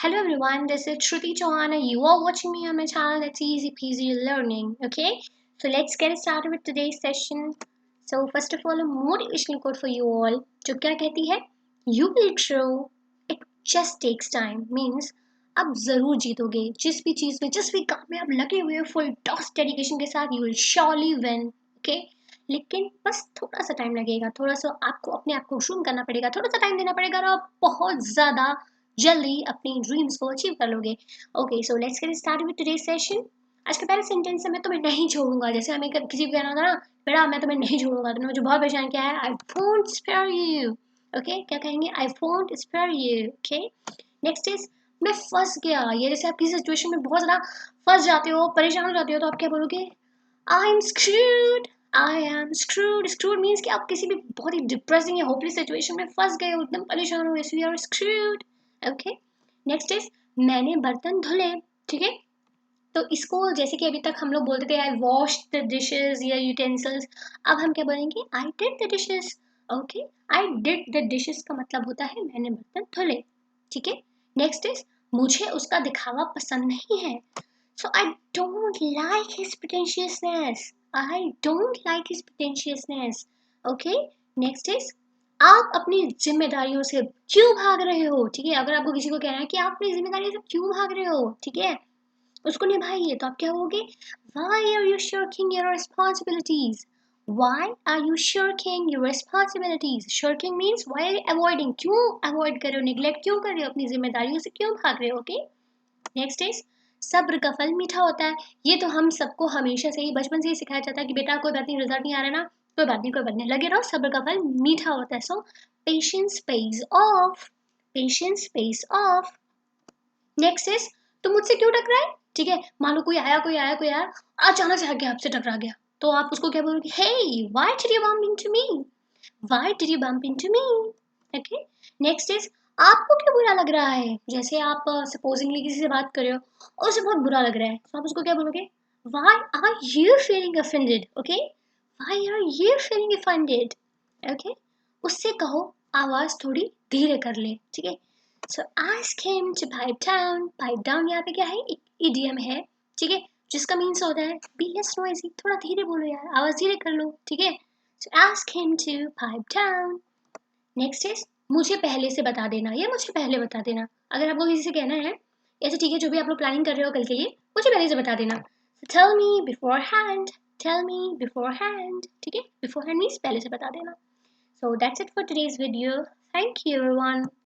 Hello everyone, this is Shruti Chauhan and you are watching me on my channel that's Easy-peasy learning. Okay, so let's get started with today's session. So first of all, a motivational quote for you all जो क्या कहती है You will grow, it just takes time means आप जरूर जीतोगे जिस भी चीज में जिस भी काम में आप लगे हुए हो फुल टॉस डेडिकेशन के साथ you will surely win. Okay, लेकिन बस थोड़ा सा टाइम लगेगा, थोड़ा सा आपको अपने आप को शूम करना पड़ेगा, थोड़ा सा टाइम देना पड़ेगा और आप बहुत ज्यादा जल्दी अपनी ड्रीम्स को अचीव कर लोगे. Okay, so let's get started with today's session. आज का पहला सेंटेंस है मैं तुम्हें नहीं छोड़ूंगा. जैसे हमें किसी को कहना होता ना बेटा मैं तुम्हें नहीं छोड़ूंगा, तुमने मुझे बहुत परेशान किया है, I won't spare you. Okay, क्या कहेंगे? I won't spare you. Okay, next is मैं फंस गया. ये जैसे आप किसी सिचुएशन में बहुत ज्यादा फंस जाते हो, परेशान हो जाते हो, तो आप क्या बोलोगे? I am screwed. I am screwed. Screwed means कि आप किसी भी बहुत ही डिप्रेसिंग या होपलेस सिचुएशन में फंस गए हो, एकदम परेशान हो, you are screwed. Okay, next is मैंने बर्तन धुले. ठीक है, तो इसको जैसे कि अभी तक हम लोग बोलते थे आई वॉश द डिशेस या यूटेंसिल्स, अब हम क्या बोलेंगे? I did the dishes. Okay, I did the dishes का मतलब होता है मैंने बर्तन धुले. ठीक है, नेक्स्ट इज मुझे उसका दिखावा पसंद नहीं है. So I don't like his pretentiousness. I don't like his pretentiousness. Okay, next is आप अपनी जिम्मेदारियों से क्यों भाग रहे हो. ठीक है, अगर आपको किसी को कहना है कि आप अपनी जिम्मेदारियों से क्यों भाग रहे हो, ठीक है, उसको निभाइए, तो आप क्या कहोगे? Why are you shirking your responsibilities? Why are you shirking your responsibilities? Shirking means why are you avoiding? क्यों avoid कर रहे हो, neglect क्यों कर रहे हो, अपनी जिम्मेदारियों से क्यों भाग रहे हो. ओके, नेक्स्ट इज सब्र का फल मीठा होता है. ये तो हम सबको हमेशा से ही बचपन से ही सिखाया जाता है कि बेटा कोई बात नहीं, रिजल्ट नहीं आ रहा ना, कोई बात नहीं, कोई बात नहीं, लगे रहो, सब्र का फल मीठा होता है. So patience pays off. Patience pays off. Next is तुम मुझसे क्यों टकराए. ठीक है, मान लो कोई आया अचानक से आके आपसे टकरा गया, तो आप उसको क्या बोलोगे? Hey, why did you bump into me. Why did you bump into me? Okay. Next is आपको क्यों बुरा लग रहा है. जैसे आप सपोजिंगली किसी से बात कर रहे हो और उसे बहुत बुरा लग रहा है, तो आप उसको क्या बोलोगे? Why are you feeling offended? Okay. Why are you feeling offended? Okay. उससे कहो आवाज थोड़ी धीरे कर ले. ठीक है. So ask him to pipe down. Pipe down यहाँ पे क्या है? एक idiom है. ठीक है, जिसका मीन्स होता है be less noisy. थोड़ा धीरे बोलो यार, आवाज धीरे कर लो. ठीक है. So ask him to pipe down. Next is मुझे पहले से बता देना या मुझे पहले बता देना. अगर आपको किसी से कहना है ऐसे, ठीक है, जो भी आप लोग प्लानिंग कर रहे हो कल के लिए, मुझे पहले से बता देना. So tell me beforehand. Tell me beforehand. ठीक है, beforehand means पहले से बता देना. So that's it for today's video. Thank you everyone.